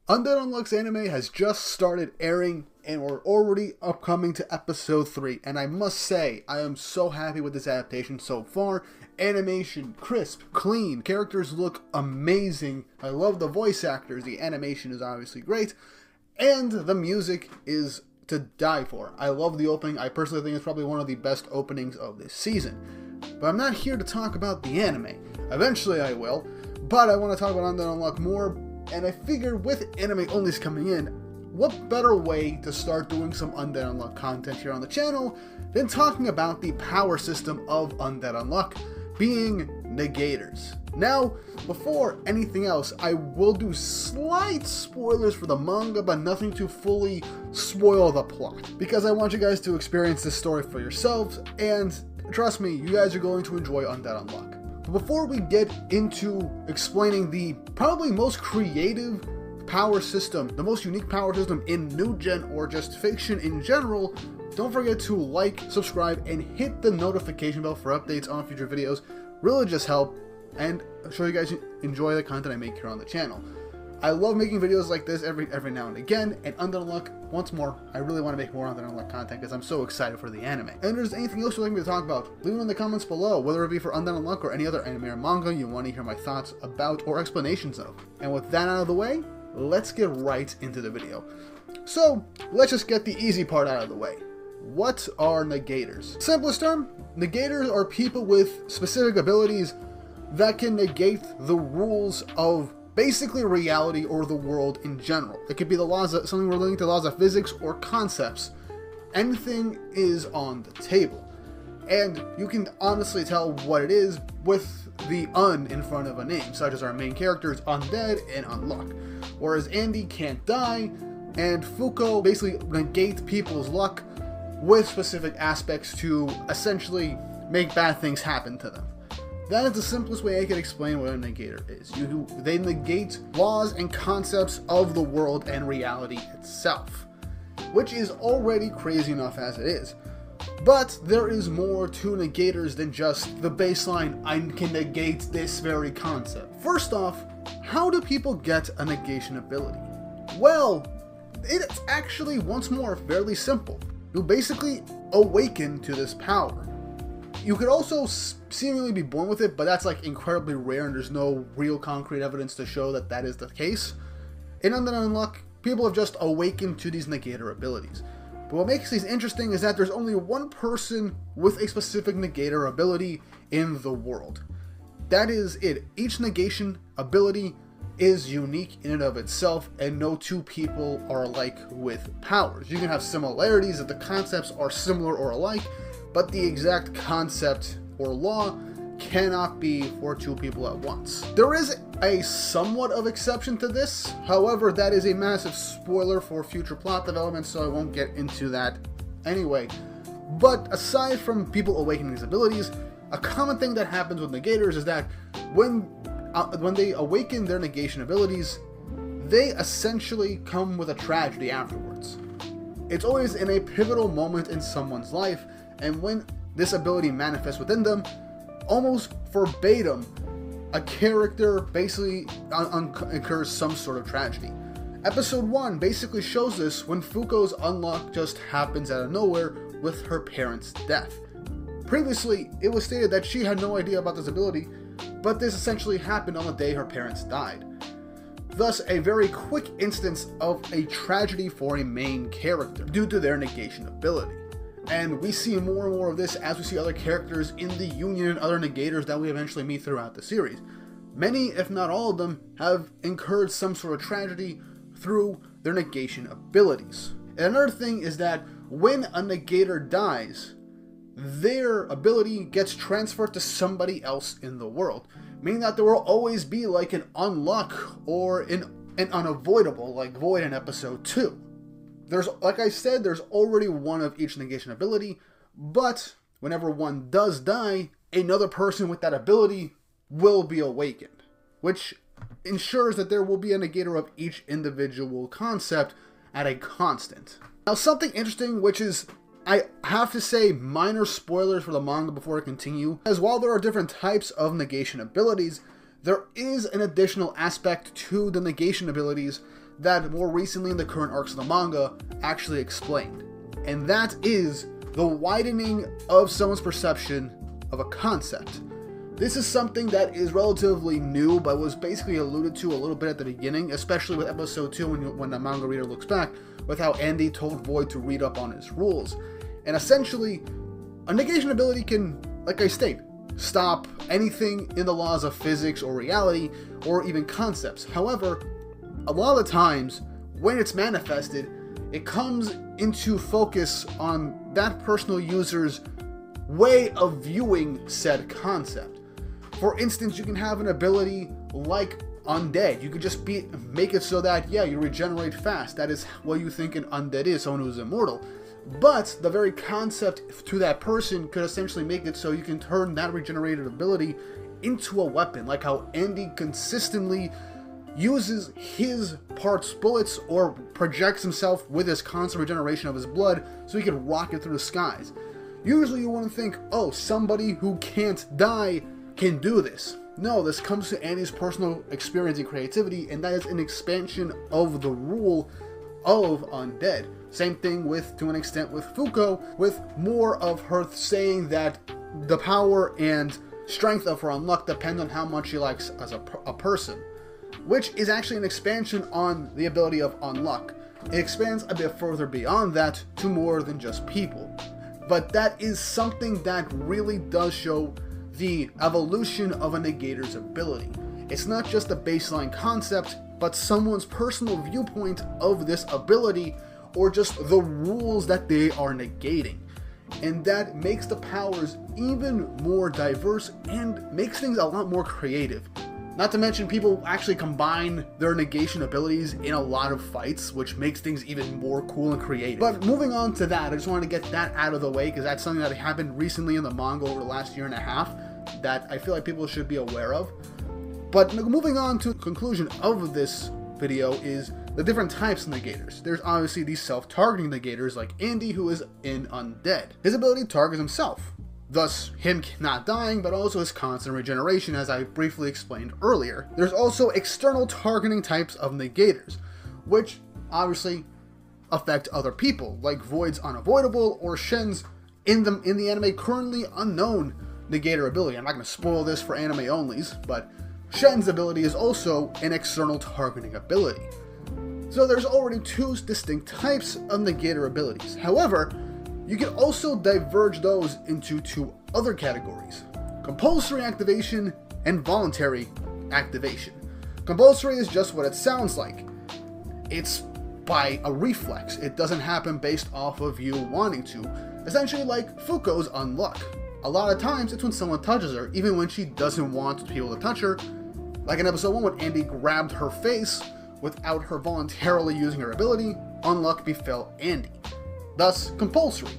Undead Unluck's anime has just started airing, and we're already upcoming to episode 3, and I must say, I am so happy with this adaptation so far. Animation, crisp, clean, characters look amazing, I love the voice actors, the animation is obviously great, and the music is to die for. I love the opening, I personally think it's probably one of the best openings of this season. But I'm not here to talk about the anime. Eventually I will, but I want to talk about Undead Unluck more. And I figured with anime onlys coming in, what better way to start doing some Undead Unluck content here on the channel than talking about the power system of Undead Unluck, being Negators. Now, before anything else, I will do slight spoilers for the manga, but nothing to fully spoil the plot, because I want you guys to experience this story for yourselves, and trust me, you guys are going to enjoy Undead Unluck. Before we get into explaining the probably most creative power system, the most unique power system in new gen or just fiction in general, don't forget to like, subscribe, and hit the notification bell for updates on future videos. Really just help and show you guys enjoy the content I make here on the channel. I love making videos like this every now and again, and Undead Unluck, once more, I really want to make more Undead Unluck content because I'm so excited for the anime. And if there's anything else you'd like me to talk about, leave it in the comments below, whether it be for Undead Unluck or any other anime or manga you want to hear my thoughts about or explanations of. And with that out of the way, let's get right into the video. So, let's just get the easy part out of the way. What are Negators? Simplest term, Negators are people with specific abilities that can negate the rules of basically reality or the world in general. It could be the laws of something relating to laws of physics or concepts. Anything is on the table. And you can honestly tell what it is with the un in front of a name, such as our main characters Undead and Unluck. Whereas Andy can't die, and fuuko basically negate people's luck with specific aspects to essentially make bad things happen to them. That is the simplest way I can explain what a negator is. They negate laws and concepts of the world and reality itself, which is already crazy enough as it is. But there is more to negators than just the baseline, I can negate this very concept. First off, how do people get a negation ability? Well, it's actually, once more, fairly simple. You basically awaken to this power. You could also seemingly be born with it, but that's like incredibly rare and there's no real concrete evidence to show that that is the case. In Undead Unluck, people have just awakened to these negator abilities. But what makes these interesting is that there's only one person with a specific negator ability in the world. That is it. Each negation ability is unique in and of itself, and no two people are alike with powers. You can have similarities that the concepts are similar or alike, but the exact concept or law cannot be for two people at once. There is a somewhat of exception to this, however, that is a massive spoiler for future plot development, so I won't get into that anyway. But aside from people awakening these abilities, a common thing that happens with negators is that when they awaken their negation abilities, they essentially come with a tragedy afterwards. It's always in a pivotal moment in someone's life, and when this ability manifests within them, almost verbatim, a character basically incurs some sort of tragedy. Episode 1 basically shows this when Fuuko's unlock just happens out of nowhere with her parents' death. Previously, it was stated that she had no idea about this ability, but this essentially happened on the day her parents died. Thus, a very quick instance of a tragedy for a main character due to their negation ability. And we see more and more of this as we see other characters in the Union and other negators that we eventually meet throughout the series. Many, if not all of them, have incurred some sort of tragedy through their negation abilities. And another thing is that when a negator dies, their ability gets transferred to somebody else in the world, meaning that there will always be like an unluck or an unavoidable, like Void in episode 2. Like I said, there's already one of each negation ability, but whenever one does die, another person with that ability will be awakened, which ensures that there will be a negator of each individual concept at a constant. Now, something interesting, which is, I have to say, minor spoilers for the manga before I continue, as while there are different types of negation abilities, there is an additional aspect to the negation abilities that more recently in the current arcs of the manga actually explained. And that is the widening of someone's perception of a concept. This is something that is relatively new, but was basically alluded to a little bit at the beginning, especially with episode 2 when the manga reader looks back, with how Andy told Void to read up on his rules. And essentially, a negation ability can, like I state, stop anything in the laws of physics or reality, or even concepts. However, a lot of the times, when it's manifested, it comes into focus on that personal user's way of viewing said concept. For instance, you can have an ability like Undead. You could just make it so that, yeah, you regenerate fast. That is what you think an undead is, someone who is immortal. But the very concept to that person could essentially make it so you can turn that regenerated ability into a weapon, like how Andy consistently uses his parts bullets or projects himself with his constant regeneration of his blood so he can rocket through the skies. Usually you want to think, oh, somebody who can't die can do this. No, this comes to Andy's personal experience and creativity, and that is an expansion of the rule of Undead. Same thing to an extent with Fuuko, with more of her saying that the power and strength of her unluck depend on how much she likes as a person, which is actually an expansion on the ability of unluck. It expands a bit further beyond that to more than just people. But that is something that really does show the evolution of a Negator's ability. It's not just a baseline concept, but someone's personal viewpoint of this ability, or just the rules that they are negating. And that makes the powers even more diverse and makes things a lot more creative. Not to mention, people actually combine their negation abilities in a lot of fights, which makes things even more cool and creative. But moving on to that, I just wanted to get that out of the way, because that's something that happened recently in the manga over the last year and a half that I feel like people should be aware of. But moving on to the conclusion of this video is the different types of negators. There's obviously these self-targeting negators like Andy, who is in Undead. His ability targets himself, thus him not dying, but also his constant regeneration, as I briefly explained earlier. There's also external targeting types of negators, which obviously affect other people, like Void's Unavoidable or Shen's in the anime currently unknown Negator ability. I'm not going to spoil this for anime onlys, but Shen's ability is also an external targeting ability. So there's already two distinct types of Negator abilities. However, you can also diverge those into two other categories: compulsory activation and voluntary activation. Compulsory is just what it sounds like. It's by a reflex. It doesn't happen based off of you wanting to. Essentially like Fuuko's Unluck. A lot of times it's when someone touches her, even when she doesn't want people to touch her. Like in episode 1 when Andy grabbed her face without her voluntarily using her ability, unluck befell Andy. Thus, compulsory.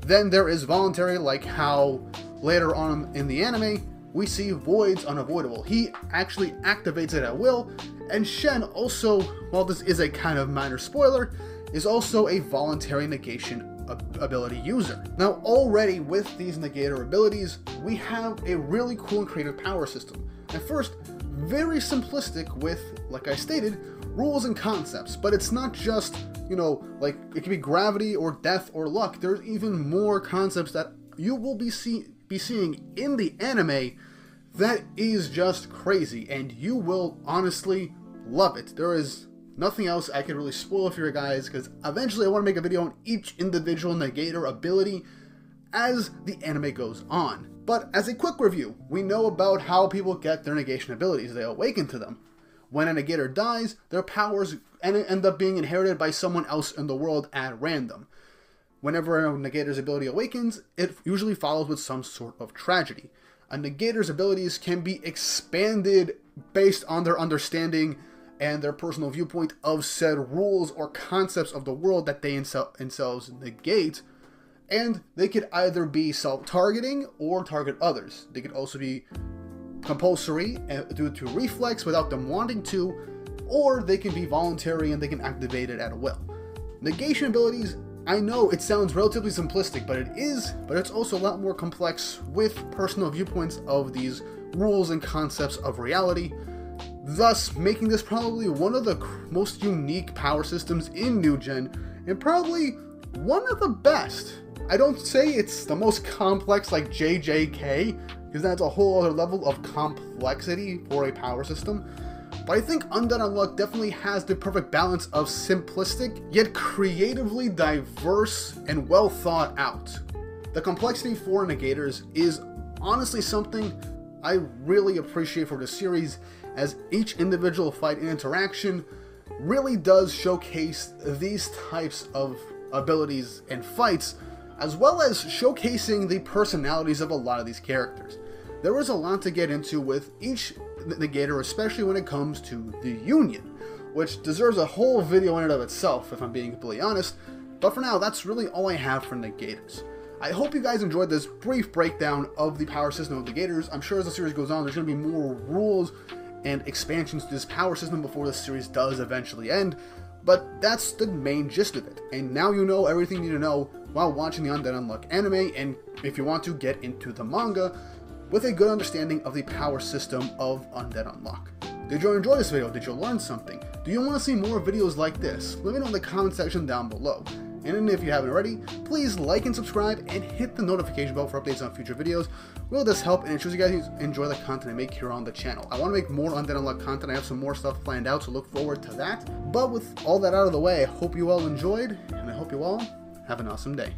Then there is voluntary, like how later on in the anime, we see Void's Unavoidable. He actually activates it at will, and Shen also, while this is a kind of minor spoiler, is also a voluntary negation ability user. Now already with these Negator abilities, we have a really cool and creative power system. At first, very simplistic with, like I stated, rules and concepts, but it's not just, like it can be gravity or death or luck. There's even more concepts that you will be seeing in the anime that is just crazy, and you will honestly love it. There is nothing else I could really spoil for you guys, because eventually I want to make a video on each individual Negator ability as the anime goes on. But as a quick review, we know about how people get their negation abilities. They awaken to them. When a Negator dies, their powers end up being inherited by someone else in the world at random. Whenever a Negator's ability awakens, it usually follows with some sort of tragedy. A Negator's abilities can be expanded based on their understanding and their personal viewpoint of said rules or concepts of the world that they themselves negate, and they could either be self-targeting or target others. They could also be compulsory due to reflex without them wanting to, or they can be voluntary and they can activate it at will. Negation abilities, I know it sounds relatively simplistic, but it's also a lot more complex with personal viewpoints of these rules and concepts of reality. thus making this probably one of the most unique power systems in New Gen, and probably one of the best. I don't say it's the most complex like JJK, because that's a whole other level of complexity for a power system, but I think Undead Unluck definitely has the perfect balance of simplistic, yet creatively diverse and well thought out. The complexity for Negators is honestly something I really appreciate for the series, as each individual fight and interaction really does showcase these types of abilities and fights, as well as showcasing the personalities of a lot of these characters. There is a lot to get into with each Negator, especially when it comes to the Union, which deserves a whole video in and of itself, if I'm being completely honest, but for now, that's really all I have for Negators. I hope you guys enjoyed this brief breakdown of the power system of Negators. I'm sure as the series goes on, there's going to be more rules and expansions to this power system before the series does eventually end, but that's the main gist of it, and now you know everything you need to know while watching the Undead Unluck anime, and if you want to get into the manga with a good understanding of the power system of Undead Unluck. Did you enjoy this video? Did you learn something? Do you want to see more videos like this? Let me know in the comment section down below. And if you haven't already, please like and subscribe and hit the notification bell for updates on future videos. Will this help and ensures you guys enjoy the content I make here on the channel. I want to make more Undead Unluck content. I have some more stuff planned out, so look forward to that. But with all that out of the way, I hope you all enjoyed, and I hope you all have an awesome day.